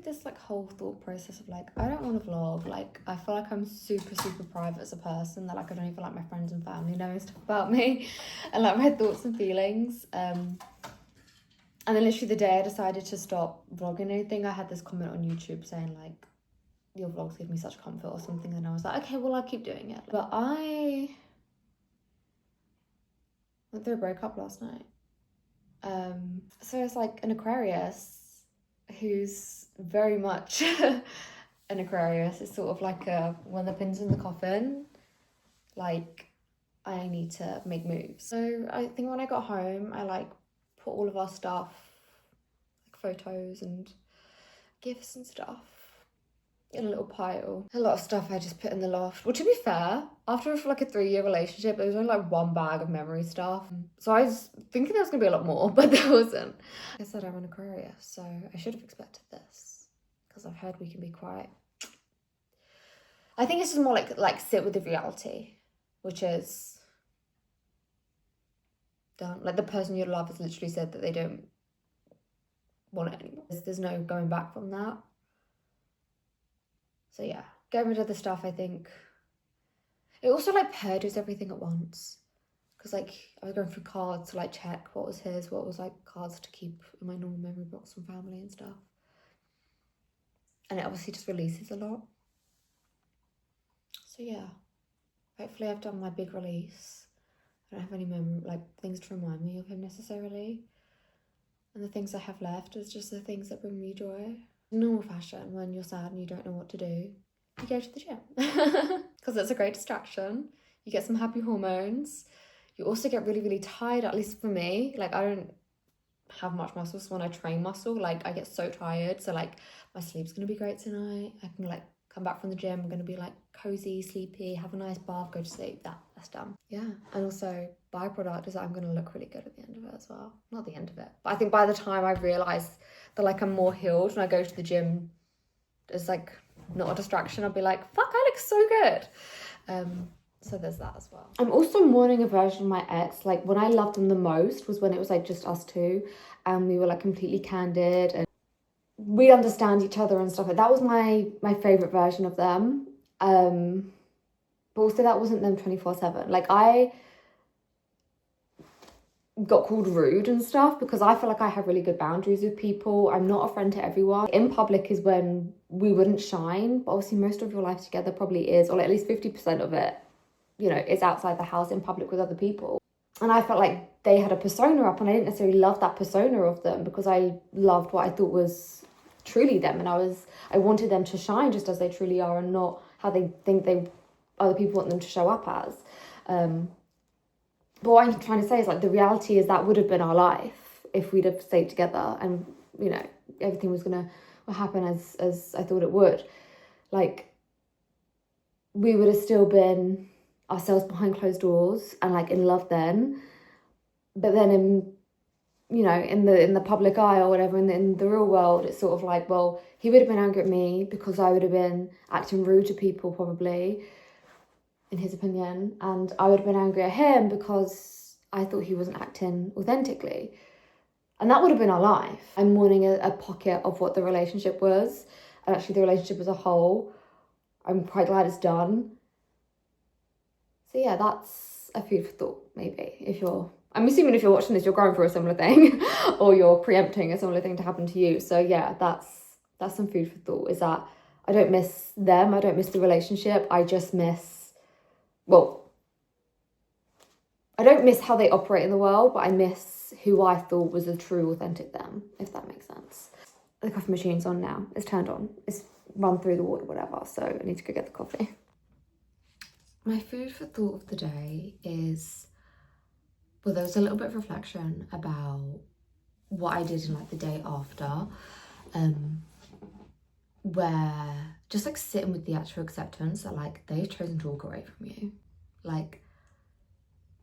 this like whole thought process of like, I don't want to vlog. Like, I feel like I'm super, super private as a person, that like I don't even like my friends and family knowing stuff about me and like my thoughts and feelings. And then literally the day I decided to stop vlogging anything, I had this comment on YouTube saying like, your vlogs give me such comfort or something, and I was like, okay, well, I'll keep doing it. But I went through a breakup last night. So it's like an Aquarius who's very much an Aquarius. It's sort of like when the pin's in the coffin, like I need to make moves. So I think when I got home, I like put all of our stuff, like photos and gifts and stuff, in a little pile. A lot of stuff I just put in the loft. Well, to be fair, after like a 3-year relationship, there was only like one bag of memory stuff. So I was thinking there was gonna be a lot more, but there wasn't. I said I'm an Aquarius, so I should have expected this, because I've heard we can be quite... I think it's just more like sit with the reality, which is done. Like the person you love has literally said that they don't want it anymore. There's no going back from that. So yeah, get rid of the stuff, I think. It also like purges everything at once. Because like I was going through cards to like check what was his, what was like cards to keep in my normal memory box from family and stuff. And it obviously just releases a lot. So yeah, hopefully I've done my big release. I don't have any like things to remind me of him necessarily. And the things I have left is just the things that bring me joy. Normal fashion, when you're sad and you don't know what to do, you go to the gym. Because it's a great distraction. You get some happy hormones. You also get really, really tired, at least for me. Like, I don't have much muscle, so when I train muscle, like, I get so tired. So, like, my sleep's going to be great tonight. I can, like, come back from the gym. I'm going to be, like, cozy, sleepy, have a nice bath, go to sleep. That's done. Yeah. And also, byproduct is that I'm going to look really good at the end of it as well. Not the end of it. But I think by the time I realise that, like, I'm more healed when I go to the gym, it's, like, not a distraction. I'll be like, fuck, I look so good. So there's that as well. I'm also mourning a version of my ex. Like, when I loved him the most was when it was, like, just us two. And we were, like, completely candid. And we understand each other and stuff. Like, that was my favourite version of them. But also that wasn't them 24/7. Like, I got called rude and stuff because I feel like I have really good boundaries with people. I'm not a friend to everyone. In public is when we wouldn't shine, but obviously most of your life together probably is, or at least 50% of it, you know, is outside the house in public with other people. And I felt like they had a persona up, and I didn't necessarily love that persona of them because I loved what I thought was truly them, and I wanted them to shine just as they truly are and not how they think other people want them to show up as. But what I'm trying to say is, like, the reality is that would have been our life if we'd have stayed together and, you know, everything was gonna happen as I thought it would. Like, we would have still been ourselves behind closed doors and, like, in love then. But then in the public eye or whatever, in the real world, it's sort of like, well, he would have been angry at me because I would have been acting rude to people probably, in his opinion, and I would have been angry at him because I thought he wasn't acting authentically. And that would have been our life. I'm mourning a pocket of what the relationship was, and actually the relationship as a whole. I'm quite glad it's done. So yeah, that's a food for thought, maybe. I'm assuming if you're watching this, you're going through a similar thing or you're preempting a similar thing to happen to you. So yeah, that's some food for thought, is that I don't miss them. I don't miss the relationship. I just miss... Well, I don't miss how they operate in the world, but I miss who I thought was a true, authentic them, if that makes sense. The coffee machine's on now. It's turned on. It's run through the water, whatever, so I need to go get the coffee. My food for thought of the day is... Well, there was a little bit of reflection about what I did in, like, the day after, where just, like, sitting with the actual acceptance that, like, they've chosen to walk away from you. Like,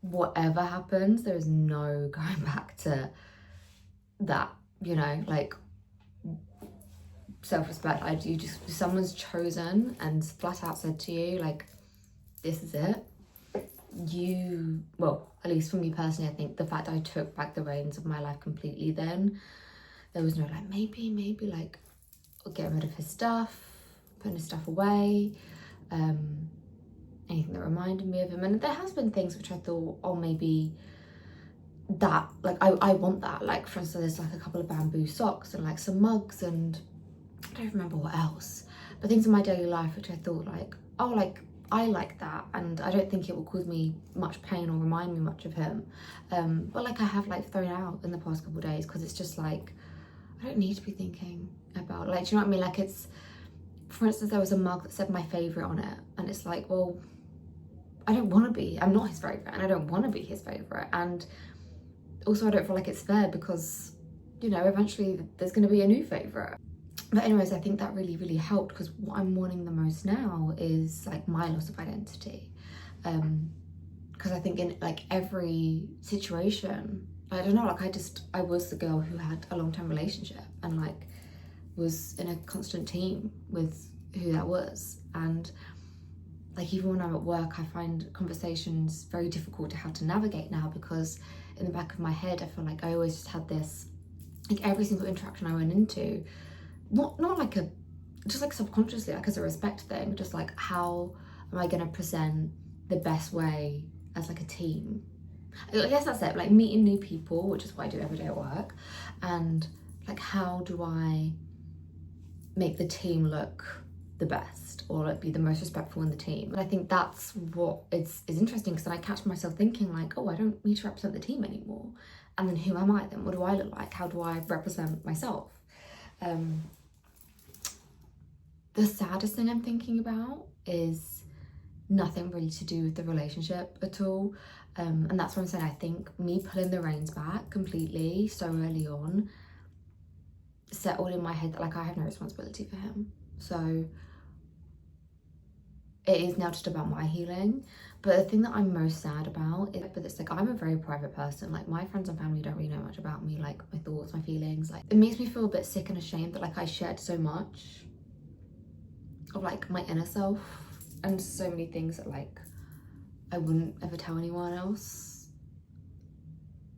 whatever happens, there is no going back to that, you know, like, self-respect. Someone's chosen and flat out said to you, like, this is it. Well, at least for me personally, I think the fact that I took back the reins of my life completely then, there was no, like, maybe, like, getting rid of his stuff, putting his stuff away, anything that reminded me of him. And there has been things which I thought, oh, maybe that, like, I want that. Like, for instance, there's like a couple of bamboo socks and like some mugs, and I don't remember what else, but things in my daily life which I thought like, oh, like, I like that, and I don't think it will cause me much pain or remind me much of him. But like I have like thrown out in the past couple of days, because it's just like, I don't need to be thinking about, like, do you know what I mean? Like, it's, for instance, there was a mug that said my favourite on it, and it's like, well, I don't want to be, I'm not his favourite, and I don't want to be his favourite. And also I don't feel like it's fair, because, you know, eventually there's going to be a new favourite. But anyways, I think that really, really helped, because what I'm mourning the most now is like my loss of identity. Because I think in like every situation, I don't know, like I was the girl who had a long-term relationship and like was in a constant team with who that was. And like even when I'm at work, I find conversations very difficult to how to navigate now, because in the back of my head, I feel like I always just had this, like every single interaction I went into, not like a, just like subconsciously, like as a respect thing, just like how am I gonna present the best way as like a team? I guess that's it, like meeting new people, which is what I do every day at work, and like how do I make the team look the best, or like be the most respectful in the team. And I think that's what is interesting, because then I catch myself thinking like, oh, I don't need to represent the team anymore, and then who am I then? What do I look like? How do I represent myself? The saddest thing I'm thinking about is nothing really to do with the relationship at all. And that's what I'm saying. I think me pulling the reins back completely so early on settled in my head that like I have no responsibility for him. So it is now just about my healing. But the thing that I'm most sad about is, but it's like, I'm a very private person. Like my friends and family don't really know much about me, like my thoughts, my feelings. Like it makes me feel a bit sick and ashamed that like I shared so much of like my inner self, and so many things that like I wouldn't ever tell anyone else.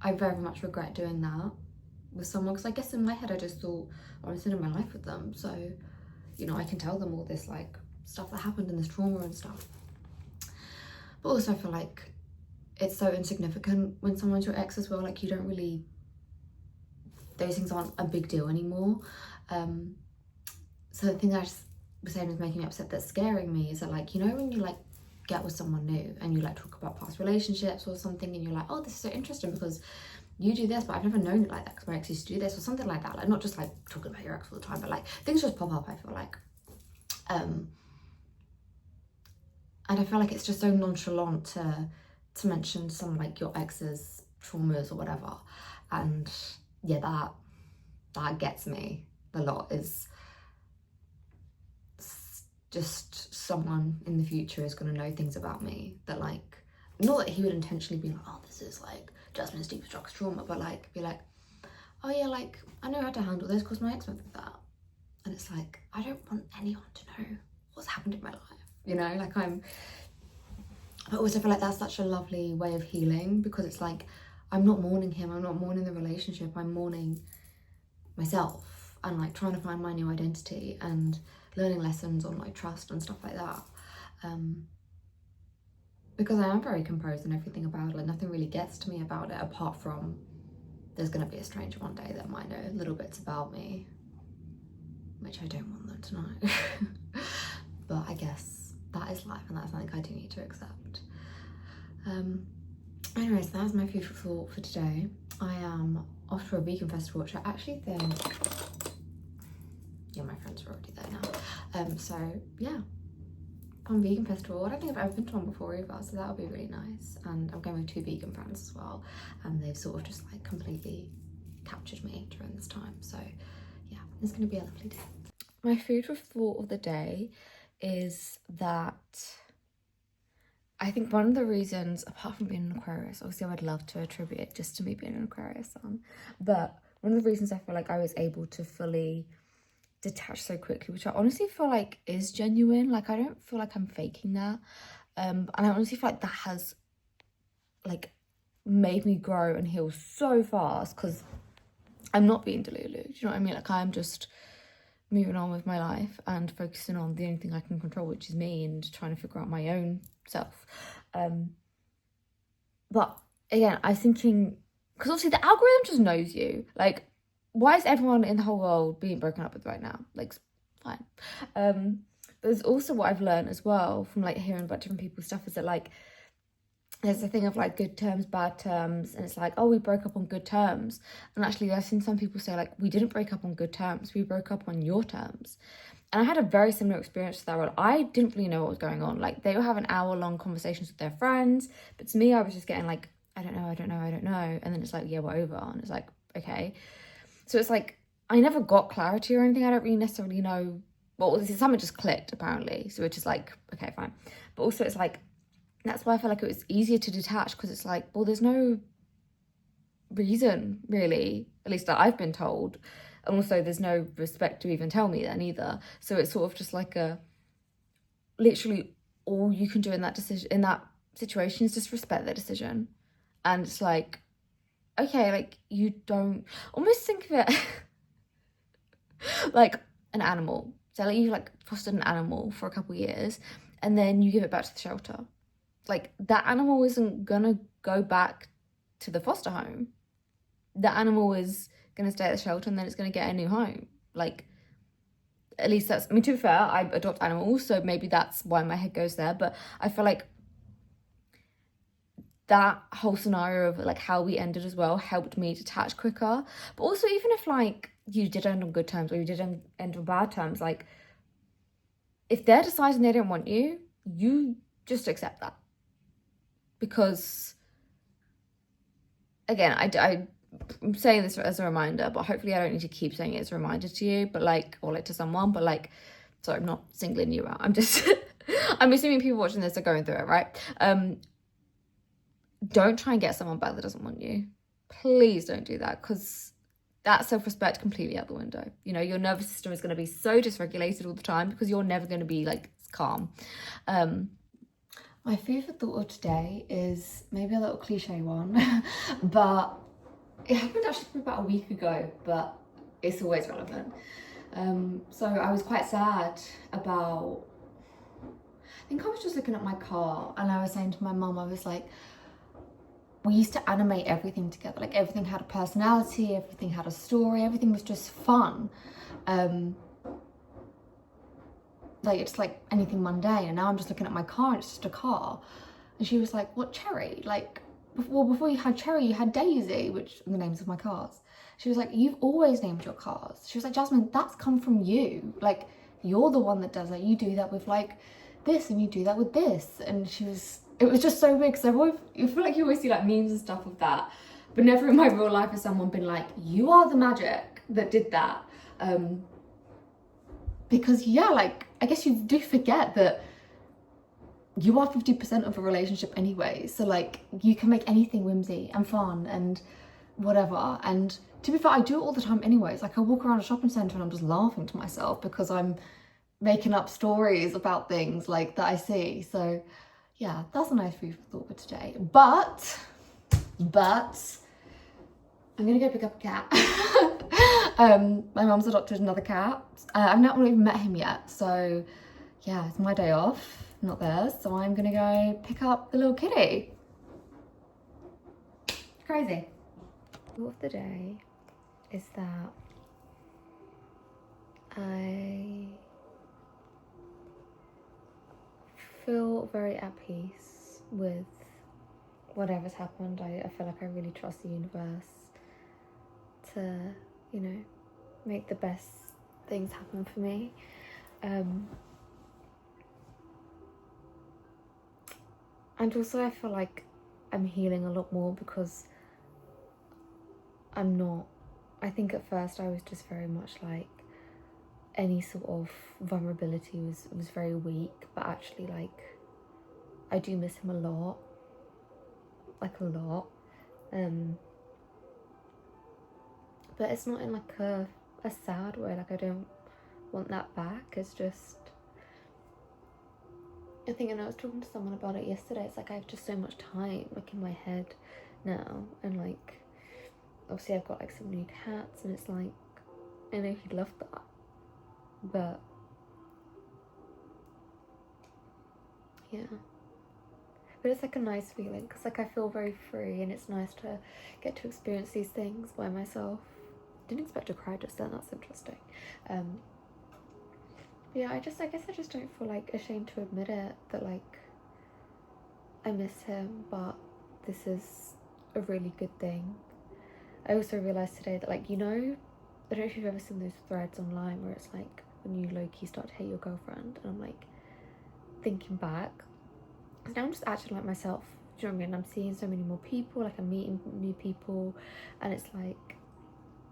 I very much regret doing that with someone, because I guess in my head I just thought I was in my life with them, so you know I can tell them all this like stuff that happened and this trauma and stuff. But also I feel like it's so insignificant when someone's your ex as well. Like you don't really, those things aren't a big deal anymore. So the thing that I just was saying was making me upset, that's scaring me, is that like, you know, when you like get with someone new and you like talk about past relationships or something, and you're like, oh, this is so interesting because you do this, but I've never known it like that because my ex used to do this, or something like that. Like not just like talking about your ex all the time, but like things just pop up, I feel like. And I feel like it's just so nonchalant to mention some like your ex's traumas or whatever. And yeah, that gets me a lot, is just someone in the future is going to know things about me that like, not that he would intentionally be like, oh, this is like Jasmine's deepest darkest trauma, but like be like, oh yeah, like I know how to handle this because my ex went through that. And it's like, I don't want anyone to know what's happened in my life, you know, like I also feel like that's such a lovely way of healing, because it's like, I'm not mourning him, I'm not mourning the relationship, I'm mourning myself and like trying to find my new identity and learning lessons on like trust and stuff like that. Because I am very composed and everything about it, like nothing really gets to me about it, apart from there's going to be a stranger one day that might know little bits about me, which I don't want them to know. But I guess that is life, and that's something I do need to accept. Anyways, that's my food for thought for today. I am off to a vegan festival, which I actually think, yeah, my friends are already there now. So yeah, fun vegan festival. I don't think I've ever been to one before either, so that'll be really nice. And I'm going with 2 vegan friends as well, and they've sort of just like completely captured me during this time. So yeah, it's going to be a lovely day. My food for thought of the day is that I think one of the reasons, apart from being an Aquarius, obviously I would love to attribute it just to me being an Aquarius sun, but one of the reasons I feel like I was able to fully detach so quickly, which I honestly feel like is genuine, like I don't feel like I'm faking that, and I honestly feel like that has like made me grow and heal so fast, because I'm not being delulu, do you know what I mean? Like I'm just moving on with my life and focusing on the only thing I can control, which is me, and trying to figure out my own self. But again, I was thinking, because obviously the algorithm just knows you. Like, why is everyone in the whole world being broken up with right now? Like, fine. But there's also what I've learned as well from like hearing about different people's stuff, is that like there's a thing of like good terms, bad terms, and it's like, oh, we broke up on good terms. And actually I've seen some people say like, we didn't break up on good terms, we broke up on your terms. And I had a very similar experience to that one. I didn't really know what was going on. Like, they were having hour-long conversations with their friends, but to me, I was just getting like, I don't know. And then it's like, yeah, we're over. And it's like, okay. So it's like, I never got clarity or anything. I don't really necessarily know. Well, something just clicked, apparently. So it's just like, okay, fine. But also it's like, that's why I felt like it was easier to detach, because it's like, well, there's no reason, really, at least that I've been told. And also there's no respect to even tell me then either. So it's sort of just like literally all you can do in that situation is just respect their decision. And it's like, okay, like, you don't almost think of it like an animal. So like, you like fostered an animal for a couple of years and then you give it back to the shelter. Like, that animal isn't gonna go back to the foster home. The animal is gonna stay at the shelter and then it's gonna get a new home. Like, at least that's, I mean, to be fair, I adopt animals, so maybe that's why my head goes there. But I feel like that whole scenario of like how we ended as well helped me detach quicker. But also, even if like you did end on good terms or you did end on bad terms, like, if they're deciding they don't want you, you just accept that. Because again, I'm saying this as a reminder, but hopefully I don't need to keep saying it as a reminder to you, but like, or like to someone, but like, sorry, I'm not singling you out. I'm just, I'm assuming people watching this are going through it, right? Don't try and get someone back that doesn't want you. Please don't do that, because that self-respect completely out the window. You know, your nervous system is going to be so dysregulated all the time because you're never going to be like calm. My food for thought of today is maybe a little cliche one, but it happened actually about a week ago, but it's always relevant. So I was quite sad about, I think I was just looking at my car and I was saying to my mum, I was like, we used to animate everything together. Like, everything had a personality, everything had a story, everything was just fun. Like, it's like anything mundane, and now I'm just looking at my car and it's just a car. And she was like, what, Cherry? Like, before you had Cherry, you had Daisy, which are the names of my cars. She was like, you've always named your cars. She was like, Jasmine, that's come from you. Like, you're the one that does it. You do that with like this, and you do that with this. And it was just so big. So I feel like you always see like memes and stuff of that, but never in my real life has someone been like, you are the magic that did that. Because yeah, like, I guess you do forget that you are 50% of a relationship anyway. So like, you can make anything whimsy and fun and whatever. And to be fair, I do it all the time anyways. Like, I walk around a shopping centre and I'm just laughing to myself because I'm making up stories about things like that I see. So yeah, that's a nice food for thought for today. But I'm gonna go pick up a cat. My mum's adopted another cat. I've not even met him yet, so yeah, it's my day off, not theirs. So I'm gonna go pick up the little kitty. Crazy. Thought of the day is that I feel very at peace with whatever's happened. I feel like I really trust the universe to, you know, make the best things happen for me. And also I feel like I'm healing a lot more because I think at first I was just very much like, any sort of vulnerability was very weak, but actually, like, I do miss him a lot, like a lot. But it's not in like a sad way. Like, I don't want that back. It's just, I think, and I was talking to someone about it yesterday, it's like I have just so much time like in my head now, and like obviously I've got like some new cats, and it's like, I know he'd love that. But yeah, but it's like a nice feeling because like I feel very free, and it's nice to get to experience these things by myself. Didn't expect to cry just then. That's interesting. Yeah, I guess I just don't feel like ashamed to admit it, that like I miss him, but this is a really good thing. I also realised today that, like, I don't know if you've ever seen those threads online where it's like when you low-key start to hate your girlfriend, and I'm like thinking back, because now I'm just acting like myself. Do you know what I mean? I'm seeing so many more people, like I'm meeting new people, and it's like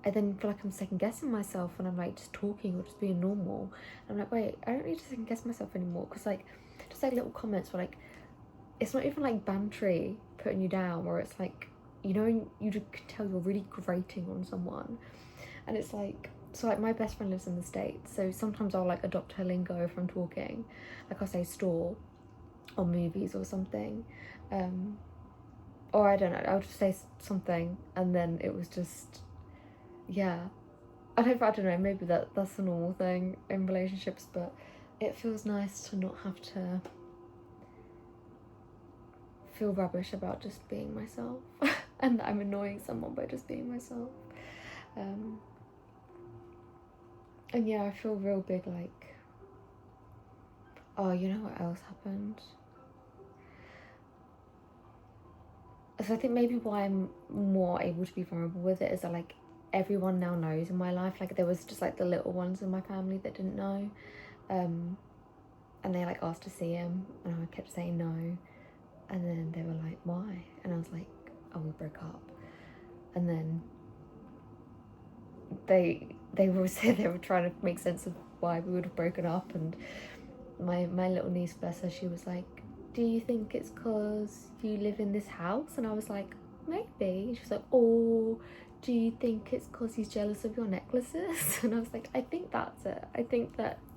I then feel like I'm second guessing myself when I'm like just talking or just being normal. And I'm like, wait, I don't need to second guess myself anymore, because like just like little comments where like it's not even like bantry putting you down, where it's like, you just can tell you're really grating on someone. And it's like, so like my best friend lives in the States, so sometimes I'll like adopt her lingo if I'm talking, like I'll say store or movies or something, or I don't know, I'll just say something, and then it was just, yeah, I don't know, maybe that's a normal thing in relationships, but it feels nice to not have to feel rubbish about just being myself and that I'm annoying someone by just being myself. And yeah, I feel real big like, oh, you know what else happened? So I think maybe why I'm more able to be vulnerable with it is that like everyone now knows in my life. Like there was just like the little ones in my family that didn't know, and they like asked to see him, and I kept saying no, and then they were like, why? And I was like, oh, we broke up. And then they were they were trying to make sense of why we would have broken up, and my little niece, bless her, she was like, do you think it's because you live in this house? And I was like, maybe. She was like, oh, do you think it's because he's jealous of your necklaces? And I was like, I think that's it. I think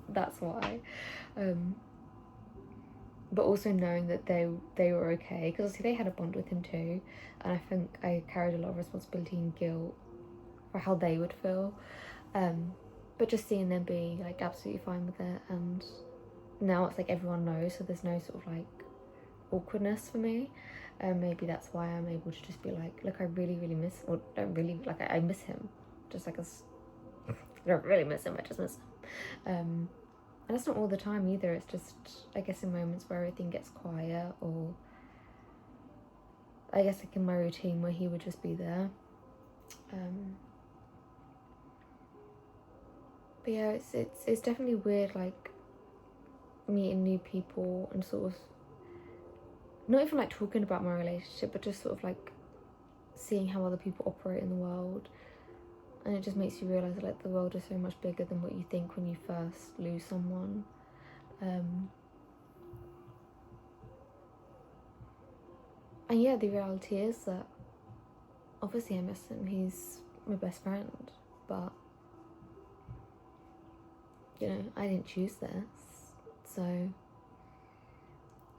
that's why. But also knowing that they were okay, because obviously they had a bond with him too, and I think I carried a lot of responsibility and guilt for how they would feel, but just seeing them be like absolutely fine with it, and now it's like everyone knows, so there's no sort of like awkwardness for me, and maybe that's why I'm able to just be like, look, I really miss, or don't really, like I miss him, just like I don't really miss him, I just miss him. And that's not all the time either, it's just, I guess, in moments where everything gets quiet, or I guess like in my routine where he would just be there. But yeah, it's definitely weird, like meeting new people and sort of not even like talking about my relationship, but just sort of like seeing how other people operate in the world. And it just makes you realise that like the world is so much bigger than what you think when you first lose someone. And yeah, the reality is that obviously I miss him, he's my best friend, but I didn't choose this, so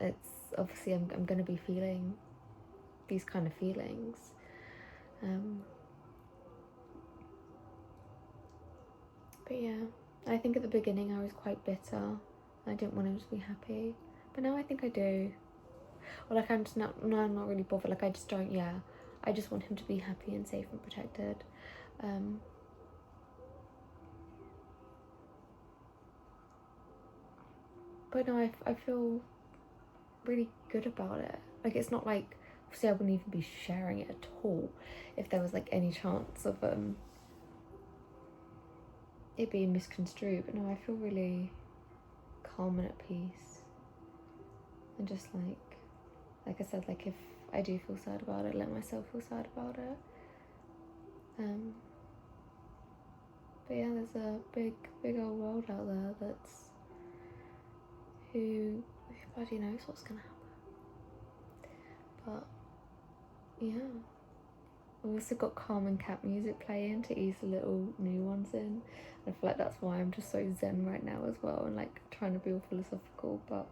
it's obviously I'm going to be feeling these kind of feelings. But yeah, I think at the beginning I was quite bitter. I didn't want him to be happy, but now I think I do. Or like I'm just not, no, I'm not really bothered. Like I just don't, yeah. I just want him to be happy and safe and protected. But no, I feel really good about it. Like it's not like, obviously I wouldn't even be sharing it at all if there was like any chance of it being misconstrued. But no, I feel really calm and at peace, and just like I said, like if I do feel sad about it, let myself feel sad about it. But yeah, there's a big old world out there that's who bloody knows what's gonna happen. But yeah, I've also got calm and cat music playing to ease the little new ones in. I feel like that's why I'm just so zen right now as well, and like trying to be all philosophical. But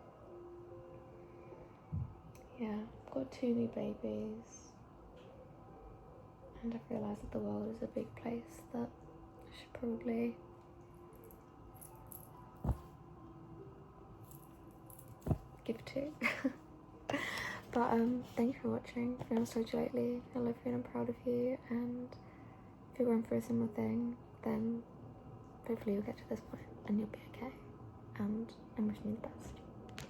yeah, I've got 2 new babies, and I've realised that the world is a big place that I should probably give to. But thank you for watching. If you're so lately, I love you and I'm proud of you, and if you're going through a similar thing, then hopefully you'll get to this point and you'll be okay, and I'm wishing you the best.